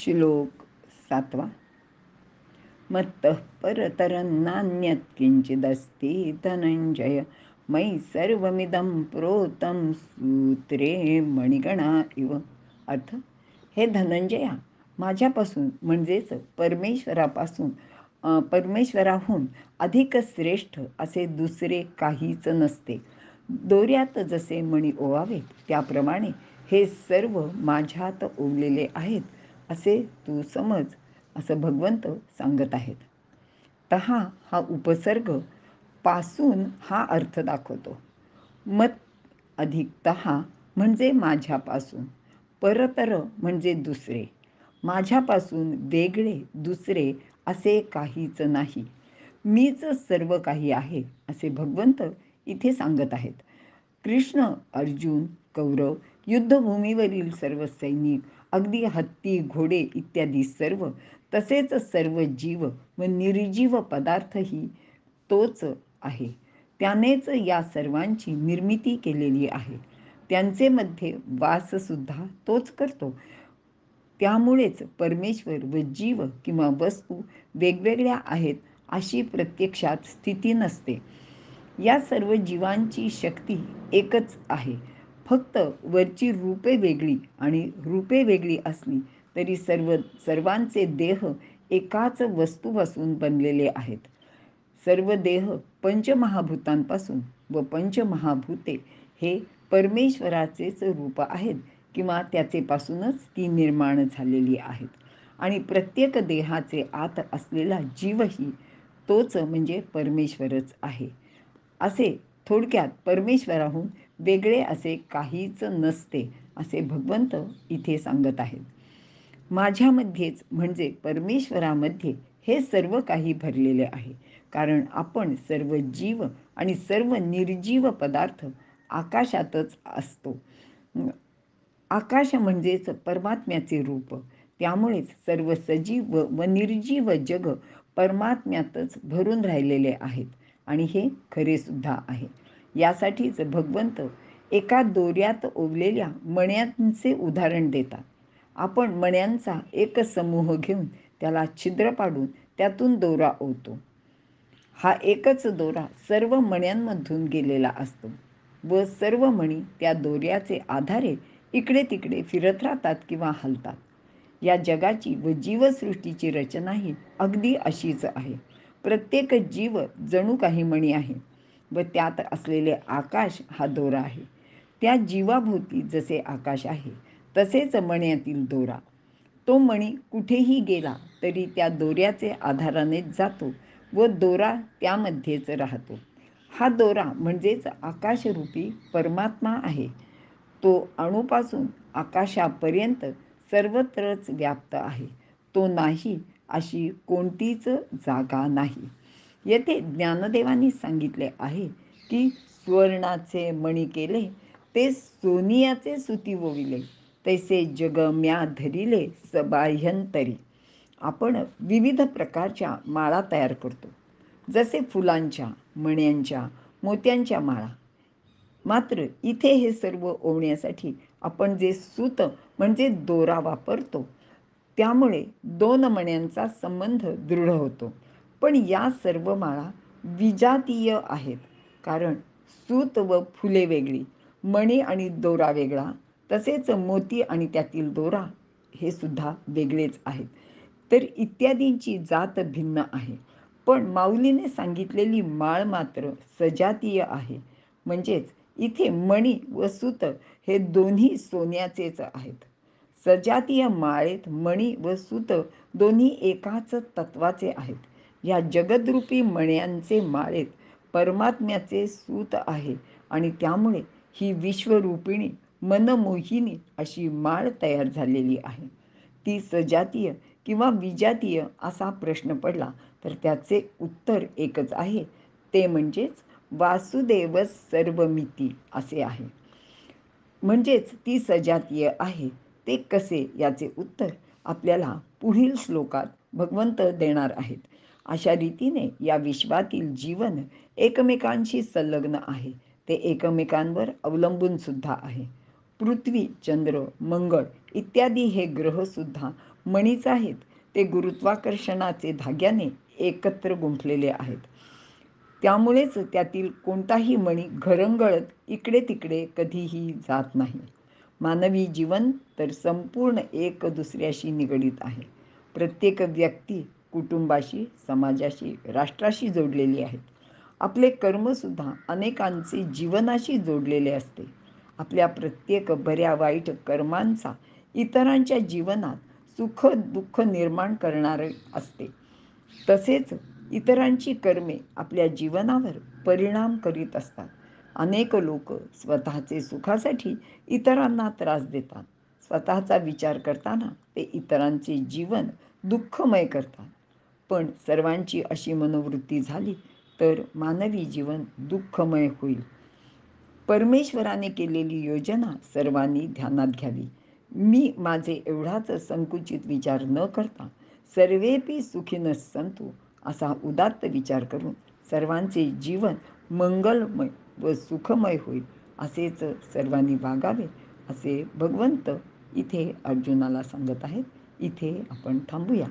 श्लोक 7. मत्तः परतरं नान्यत् किंचिदस्ति धनंजय मयि सर्वमिदं प्रोतं सूत्रे मणिगणा इव. अर्थ, हे धनंजया, माझ्यापासून म्हणजेच परमेश्वराहून अधिक श्रेष्ठ असे दुसरे काहीच नसते. दोऱ्यात जसे मणी ओवावेत त्याप्रमाणे हे सर्व माझ्यात ओवलेले आहेत असे तू समज, असं भगवंत सांगत आहेत. तहा हा उपसर्ग पासून हा अर्थ दाखवतो. मत अधिक तहा म्हणजे माझ्यापासून, परतर म्हणजे दुसरे, माझ्यापासून वेगळे दुसरे असे काहीच नाही, मीच सर्व काही आहे असे भगवंत इथे सांगत आहेत. कृष्ण, अर्जुन, कौरव, युद्धभूमीवरील सर्व सैनिक, अगदी हत्ती, घोडे इत्यादी सर्व, तसेच सर्व जीव व निर्जीव पदार्थही तोच आहे. त्यानेच या सर्वांची निर्मिती केलेली आहे. त्यांचे मध्ये वाससुद्धा तोच करतो. त्यामुळेच परमेश्वर व जीव किंवा वस्तू वेगवेगळ्या आहेत अशी प्रत्यक्षात स्थिती नसते. या सर्व जीवांची शक्ती एकच आहे. फक्त वरची रूपे वेगळी आणि रूपे वेगळी असली तरी सर्वांचे देह एकाच वस्तूपासून बनलेले आहेत. सर्व देह पंचमहाभूतांपासून व पंचमहाभूते हे परमेश्वराचेच रूप आहेत किंवा त्याचेपासूनच ती निर्माण झालेली आहेत. आणि प्रत्येक देहाचे आत असलेला जीवही तोच म्हणजे परमेश्वरच आहे. असे थोडक्यात परमेश्वराहून वेगळे असे काहीच नसते असे भगवंत इथे सांगत आहेत. माझ्यामध्येच म्हणजे परमेश्वरामध्ये हे सर्व काही भरलेले आहे. कारण आपण सर्व जीव आणि सर्व निर्जीव पदार्थ आकाशातच असतो. आकाश म्हणजेच परमात्म्याचे रूप. त्यामुळेच सर्व सजीव व निर्जीव जग परमात्म्यातच भरून राहिलेले आहेत आणि हे खरे सुद्धा आहे. यासाठीच भगवंत एका दोऱ्यात ओवलेल्या मण्यांचे उदाहरण देतात. आपण मण्यांचा एक समूह घेऊन त्याला छिद्र पाडून त्यातून दोरा ओवतो. हा एकच दोरा सर्व मण्यांमधून गेलेला असतो व सर्व मणी त्या दोऱ्याचे आधारे इकडे तिकडे फिरत राहतात किंवा हलतात. या जगाची व जीवसृष्टीची रचनाही अगदी अशीच आहे. प्रत्येक जीव जणू काही मणी आहे व त्यात असलेले आकाश हा दोरा आहे. त्या जीवाभोवती जसे आकाश आहे तसेच मण्यातील दोरा. तो मणी कुठेही गेला तरी त्या दोऱ्याचे आधारानेच जातो व दोरा त्यामध्येच राहतो. हा दोरा म्हणजेच आकाशरूपी परमात्मा आहे. तो अणूपासून आकाशापर्यंत सर्वत्रच व्याप्त आहे. तो नाही अशी कोणतीच जागा नाही. येथे ज्ञानदेवांनी सांगितले आहे की सुवर्णाचे मणी केले ते सोनियाचे सुती वविले, तैसे जग म्या धरिले सबाह्यंतरी. आपण विविध प्रकारच्या माळा तयार करतो, जसे फुलांच्या, मण्यांच्या, मोत्यांच्या माळा. मात्र इथे हे सर्व ओवण्यासाठी आपण जे सूत म्हणजे दोरा वापरतो त्यामुळे दोन मण्यांचा संबंध दृढ होतो. पण या सर्व माळा विजातीय आहेत. कारण सूत व फुले वेगळी, मणी आणि दोरा वेगळा, तसेच मोती आणि त्यातील दोरा हे सुद्धा वेगळेच आहेत. तर इत्यादींची जात भिन्न आहे. पण माऊलीने सांगितलेली माळ मात्र सजातीय आहे. म्हणजेच इथे मणी व सूत हे दोन्ही सोन्याचेच आहेत. सजातीय माळेत मणी व सूत दोन्ही एकाच तत्वाचे आहेत. या जगदरूपी मण्यांचे माळेत परमात्म्याचे सूत आहे आणि त्यामुळे ही विश्वरूपिणी मनमोहिनी अशी माळ तयार झालेली आहे. ती सजातीय किंवा विजातीय असा प्रश्न पडला तर त्याचे उत्तर एकच आहे, ते म्हणजेच वासुदेव सर्वमिती असे आहे. म्हणजेच ती सजातीय आहे. ते कसे याचे उत्तर आपल्याला पुढील श्लोकात भगवंत देणार आहेत. अशा रीतीने या विश्वातील जीवन एकमेकांशी संलग्न आहे. ते एकमेकांवर अवलंबून सुद्धा आहे. पृथ्वी, चंद्र, मंगळ इत्यादी हे ग्रह सुद्धा मणीच आहेत ते गुरुत्वाकर्षणाचे धाग्याने एकत्र गुंफलेले आहेत. त्यामुळेच त्यातील कोणताही मणी घरंगळत इकडे तिकडे कधीही जात नाही. मानवी जीवन तर संपूर्ण एक दुसऱ्याशी निगडीत आहे. प्रत्येक व्यक्ती कुटुंबाशी, समाजाशी, राष्ट्राशी जोडलेली आहे. आपले कर्मसुद्धा अनेकांचे जीवनाशी जोडलेले असते. आपल्या प्रत्येक बऱ्या वाईट कर्मांचा इतरांच्या जीवनात सुख दुःख निर्माण करणारे असते. तसेच इतरांची कर्मे आपल्या जीवनावर परिणाम करीत असतात. अनेक लोक स्वतःचे सुखासाठी इतरांना त्रास देतात. स्वतःचा विचार करताना ते इतरांचे जीवन दुःखमय करतात. पण सर्वांची अशी मनोवृत्ती झाली तर मानवी जीवन दुःखमय होईल. परमेश्वराने केलेली योजना सर्वांनी ध्यानात घ्यावी. मी माझे एवढाच संकुचित विचार न करता सर्वेपि सुखिनः सन्तु असा उदात्त विचार करून सर्वांचे जीवन मंगलमय व सुखमय होईल असेच सर्वांनी वागावे असे भगवंत इथे अर्जुनाला सांगत आहेत. इथे आपण थांबूया.